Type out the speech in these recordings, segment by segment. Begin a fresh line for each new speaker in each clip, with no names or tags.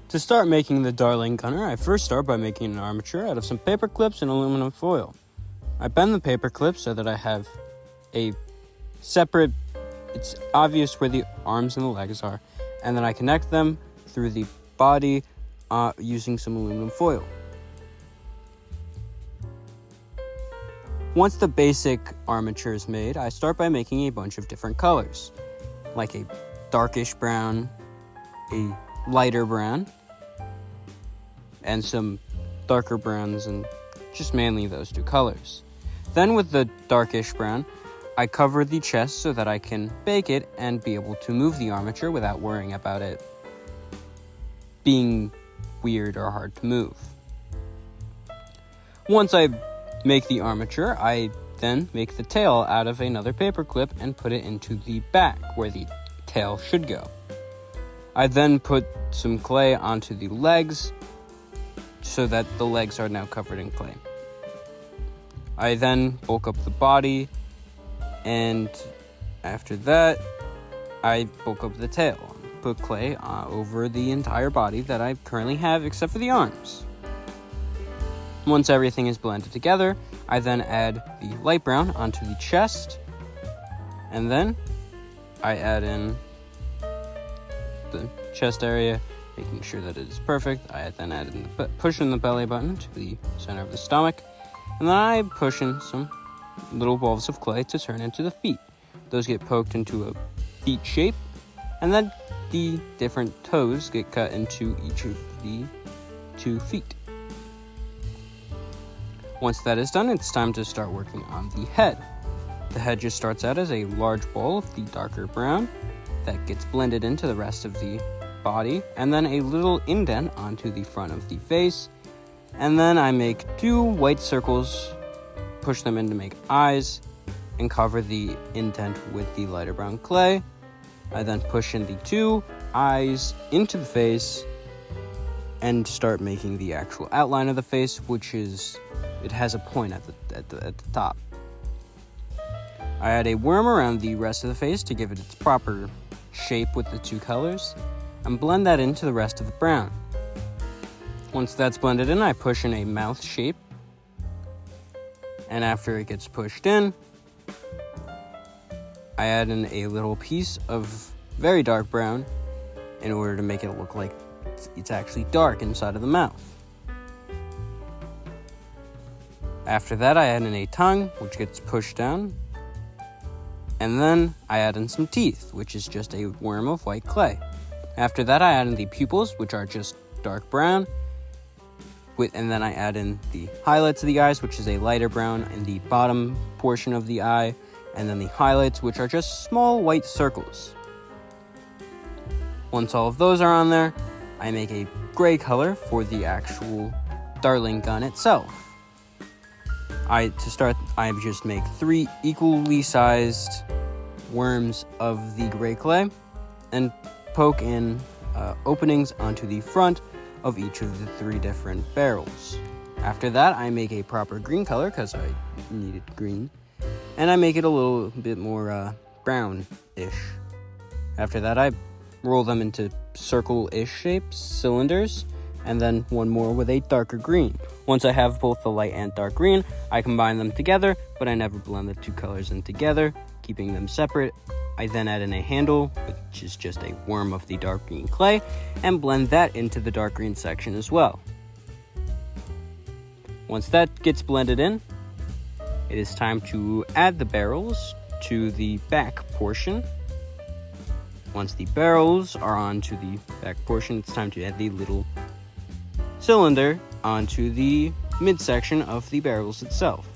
To start making the Dartling gunner, I first start by making an armature out of some paper clips and aluminum foil. I bend the paper clips so that I have a separate, it's obvious where the arms and the legs are, and then I connect them through the body using some aluminum foil. Once the basic armature is made, I start by making a bunch of different colors, like a darkish brown, a lighter brown, and some darker browns, and just mainly those two colors. Then with the darkish brown, I cover the chest so that I can bake it and be able to move the armature without worrying about it being weird or hard to move. Once I make the armature, I then make the tail out of another paper clip and put it into the back where the tail should go. I then put some clay onto the legs so that the legs are now covered in clay. I then bulk up the body, and after that, I bulk up the tail. Put clay over the entire body that I currently have except for the arms. Once everything is blended together, I then add the light brown onto the chest, and then I add in the chest area, making sure that it is perfect. I then add in push in the belly button to the center of the stomach, and then I push in some little balls of clay to turn into the feet. Those get poked into a feet shape, and then the different toes get cut into each of the 2 feet. Once that is done, it's time to start working on the head. The head just starts out as a large ball of the darker brown that gets blended into the rest of the body, and then a little indent onto the front of the face, and then I make 2 white circles, push them in to make eyes, and cover the indent with the lighter brown clay. I then push in the 2 eyes into the face and start making the actual outline of the face, which is, it has a point at the top. I add a worm around the rest of the face to give it its proper shape with the 2 colors, and blend that into the rest of the brown. Once that's blended in, I push in a mouth shape, and after it gets pushed in, I add in a little piece of very dark brown in order to make it look like it's actually dark inside of the mouth. After that, I add in a tongue, which gets pushed down, and then I add in some teeth, which is just a worm of white clay. After that, I add in the pupils, which are just dark brown, and then I add in the highlights of the eyes, which is a lighter brown in the bottom portion of the eye, and then the highlights, which are just small white circles. Once all of those are on there, I make a gray color for the actual Dartling gun itself. To start, I just make 3 equally sized worms of the gray clay and poke in openings onto the front of each of the 3 different barrels. After that, I make a proper green color because I needed green, and I make it a little bit more brown-ish. After that, I roll them into circle-ish shapes, cylinders, and then one more with a darker green. Once I have both the light and dark green, I combine them together, but I never blend the 2 colors in together, keeping them separate. I then add in a handle, which is just a worm of the dark green clay, and blend that into the dark green section as well. Once that gets blended in, it is time to add the barrels to the back portion. Once the barrels are onto the back portion, it's time to add the little cylinder onto the midsection of the barrels itself.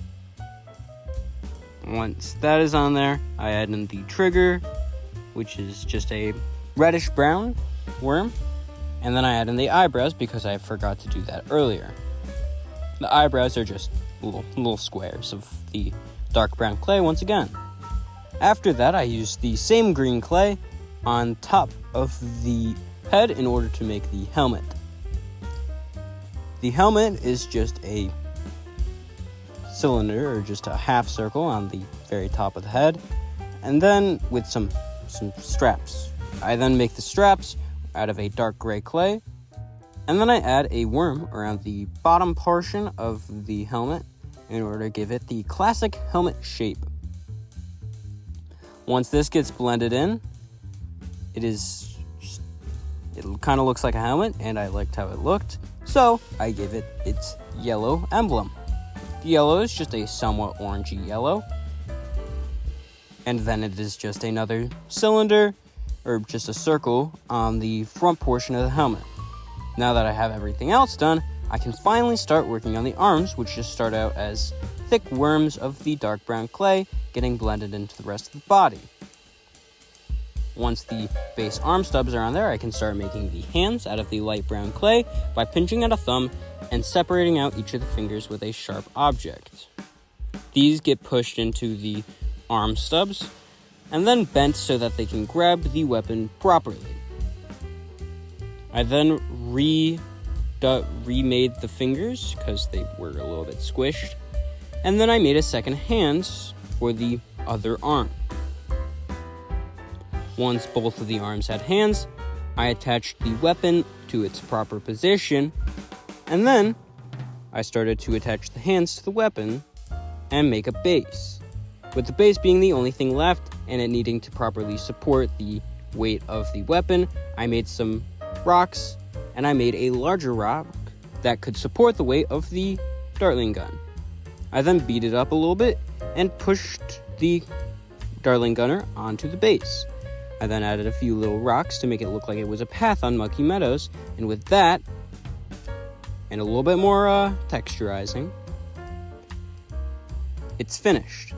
Once that is on there, I add in the trigger, which is just a reddish brown worm, and then I add in the eyebrows because I forgot to do that earlier. The eyebrows are just little squares of the dark brown clay once again. After that, I use the same green clay on top of the head in order to make the helmet. The helmet is just a cylinder, or just a half circle on the very top of the head, and then with some straps. I then make the straps out of a dark gray clay And then I add a worm around the bottom portion of the helmet in order to give it the classic helmet shape. Once this gets blended in, it kind of looks like a helmet, and I liked how it looked, so I give it its yellow emblem. The yellow is just a somewhat orangey yellow, and then it is just another cylinder, or just a circle, on the front portion of the helmet. Now that I have everything else done, I can finally start working on the arms, which just start out as thick worms of the dark brown clay getting blended into the rest of the body. Once the base arm stubs are on there, I can start making the hands out of the light brown clay by pinching at a thumb and separating out each of the fingers with a sharp object. These get pushed into the arm stubs and then bent so that they can grab the weapon properly. I then remade the fingers because they were a little bit squished, and then I made a second hand for the other arm. Once both of the arms had hands, I attached the weapon to its proper position, and then I started to attach the hands to the weapon and make a base. With the base being the only thing left and it needing to properly support the weight of the weapon, I made some rocks, and I made a larger rock that could support the weight of the Dartling gun. I then beat it up a little bit and pushed the Dartling gunner onto the base. I then added a few little rocks to make it look like it was a path on Mucky Meadows, and with that, and a little bit more texturizing, it's finished.